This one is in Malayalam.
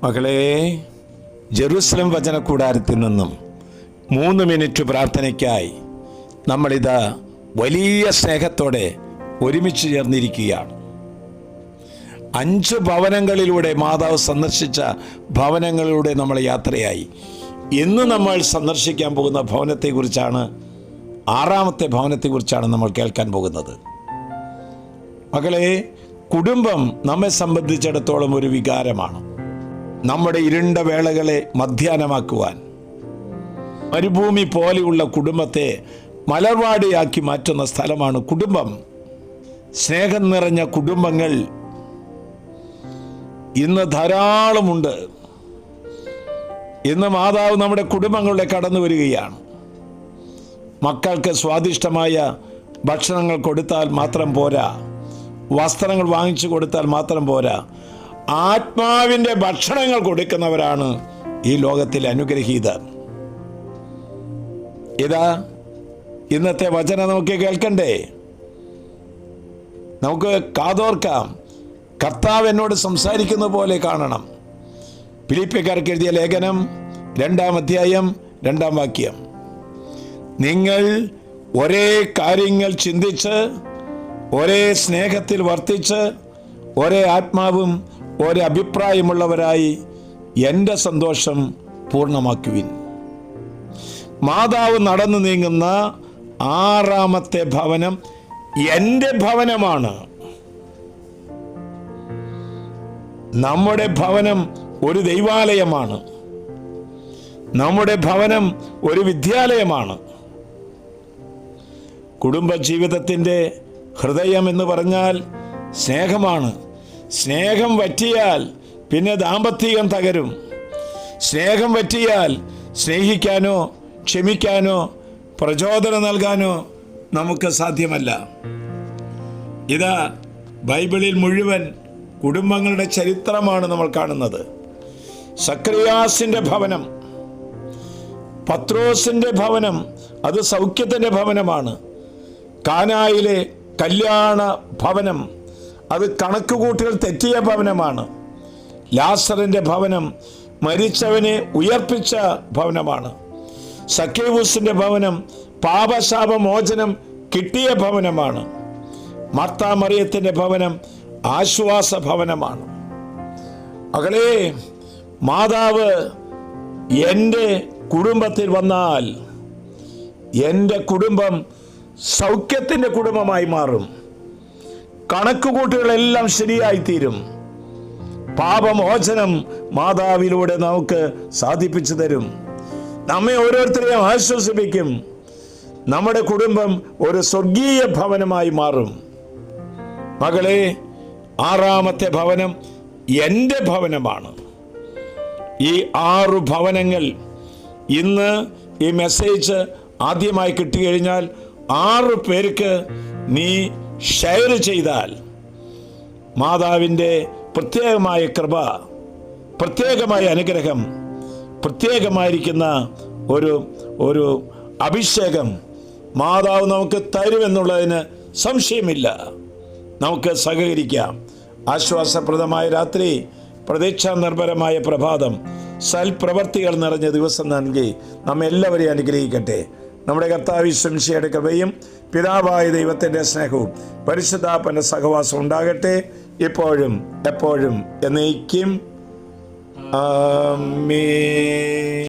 മകളെ, ജെറുസലം വചന കൂടാരത്തിൽ നിന്നും 3 മിനിറ്റ് പ്രാർത്ഥനയ്ക്കായി നമ്മളിത് വലിയ സ്നേഹത്തോടെ ഒരുമിച്ച് ചേർന്നിരിക്കുകയാണ്. 5 ഭവനങ്ങളിലൂടെ മാതാവ് സന്ദർശിച്ച ഭവനങ്ങളിലൂടെ നമ്മൾ യാത്രയായി. ഇന്ന് നമ്മൾ സന്ദർശിക്കാൻ പോകുന്ന ഭവനത്തെക്കുറിച്ചാണ്, 6ാമത്തെ ഭവനത്തെക്കുറിച്ചാണ് നമ്മൾ കേൾക്കാൻ പോകുന്നത്. മകളെ, കുടുംബം നമ്മെ സംബന്ധിച്ചിടത്തോളം ഒരു വികാരമാണ്. നമ്മുടെ ഇരുണ്ട വേളകളെ മധ്യാഹ്നമാക്കുവാൻ മരുഭൂമി പോലെയുള്ള കുടുംബത്തെ മലർവാടിയാക്കി മാറ്റുന്ന സ്ഥലമാണ് കുടുംബം. സ്നേഹം നിറഞ്ഞ കുടുംബങ്ങൾ ഇന്ന് ധാരാളമുണ്ട്. ഇന്ന് മാതാവ് നമ്മുടെ കുടുംബങ്ങളിലെ കടന്നു വരികയാണ്. മക്കൾക്ക് സ്വാദിഷ്ടമായ ഭക്ഷണങ്ങൾ കൊടുത്താൽ മാത്രം പോരാ, വസ്ത്രങ്ങൾ വാങ്ങിച്ചു കൊടുത്താൽ മാത്രം പോരാ, ആത്മാവിൻ്റെ ഭക്ഷണങ്ങൾ കൊടുക്കുന്നവരാണ് ഈ ലോകത്തിൽ അനുഗ്രഹീതർ. ഇതാ ഇന്നത്തെ വചനം നമുക്ക് കേൾക്കണ്ടേ? നമുക്ക് കാതോർക്കാം. കർത്താവ് എന്നോട് സംസാരിക്കുന്ന പോലെ കാണണം. ഫിലിപ്പിയർക്കാർക്ക് എഴുതിയ ലേഖനം 2-ാം അധ്യായം 2-ാം വാക്യം. നിങ്ങൾ ഒരേ കാര്യങ്ങൾ ചിന്തിച്ച്, ഒരേ സ്നേഹത്തിൽ വർത്തിച്ച്, ഒരേ ആത്മാവും ഒരേ അഭിപ്രായമുള്ളവരായി എൻ്റെ സന്തോഷം പൂർണ്ണമാക്കുവിൻ. മാതാവ് നടന്നു നീങ്ങുന്ന 6ാമത്തെ ഭവനം എൻ്റെ ഭവനമാണ്. നമ്മുടെ ഭവനം ഒരു ദൈവാലയമാണ്. നമ്മുടെ ഭവനം ഒരു വിദ്യാലയമാണ്. കുടുംബജീവിതത്തിൻ്റെ ഹൃദയം എന്ന് പറഞ്ഞാൽ സ്നേഹമാണ്. സ്നേഹം വറ്റിയാൽ പിന്നെ ദാമ്പത്യം തകരും. സ്നേഹം വറ്റിയാൽ സ്നേഹിക്കാനോ ക്ഷമിക്കാനോ പ്രചോദനം നൽകാനോ നമുക്ക് സാധ്യമല്ല. ഇതാ ബൈബിളിൽ മുഴുവൻ കുടുംബങ്ങളുടെ ചരിത്രമാണ് നമ്മൾ കാണുന്നത്. സക്രിയാസിൻ്റെ ഭവനം, പത്രോസിൻ്റെ ഭവനം, അത് സൗഖ്യത്തിൻ്റെ ഭവനമാണ്. കാനായിലെ കല്യാണ ഭവനം, അത് കണക്കുകൂട്ടൽ തെറ്റിയ ഭവനമാണ്. ലാസറിൻ്റെ ഭവനം മരിച്ചവനെ ഉയർപ്പിച്ച ഭവനമാണ്. സക്കേവൂസിൻ്റെ ഭവനം പാപശാപമോചനം കിട്ടിയ ഭവനമാണ്. മാർത്താ മറിയത്തിൻ്റെ ഭവനം ആശ്വാസ ഭവനമാണ്. മകളെ, മാതാവ് എൻ്റെ കുടുംബത്തിൽ വന്നാൽ എൻ്റെ കുടുംബം സൗഖ്യത്തിൻ്റെ കുടുംബമായി മാറും. കണക്കുകൂട്ടുകളെല്ലാം ശരിയായിത്തീരും. പാപമോചനം മാതാവിലൂടെ നമുക്ക് സാധിപ്പിച്ചു തരും. നമ്മെ ഓരോരുത്തരെയും ആശ്വസിപ്പിക്കും. നമ്മുടെ കുടുംബം ഒരു സ്വർഗീയ ഭവനമായി മാറും. മകളെ, 6ാമത്തെ ഭവനം എൻ്റെ ഭവനമാണ്. ഈ 6 ഭവനങ്ങൾ ഇന്ന് ഈ മെസ്സേജ് ആദ്യമായി കിട്ടിക്കഴിഞ്ഞാൽ 6 പേർക്ക് നീ ഷെയർ ചെയ്താൽ മാതാവിൻ്റെ പ്രത്യേകമായ കൃപ, പ്രത്യേകമായ അനുഗ്രഹം, പ്രത്യേകമായിരിക്കുന്ന ഒരു അഭിഷേകം മാതാവ് നമുക്ക് തരുമെന്നുള്ളതിന് സംശയമില്ല. നമുക്ക് സഹകരിക്കാം. ആശ്വാസപ്രദമായ രാത്രി, പ്രതീക്ഷാ നിർഭരമായ പ്രഭാതം, സൽപ്രവർത്തികൾ നിറഞ്ഞ ദിവസം നൽകി നമ്മെല്ലാവരെയും അനുഗ്രഹിക്കട്ടെ. നമ്മുടെ കർത്താവ് യേശുമിശിഹായുടെ കൃപയും പിതാവായ ദൈവത്തിൻ്റെ സ്നേഹവും പരിശുദ്ധാത്മാവിന്റെ സഹവാസം ഉണ്ടാകട്ടെ, ഇപ്പോഴും എപ്പോഴും എന്നേക്കും. ആമേൻ.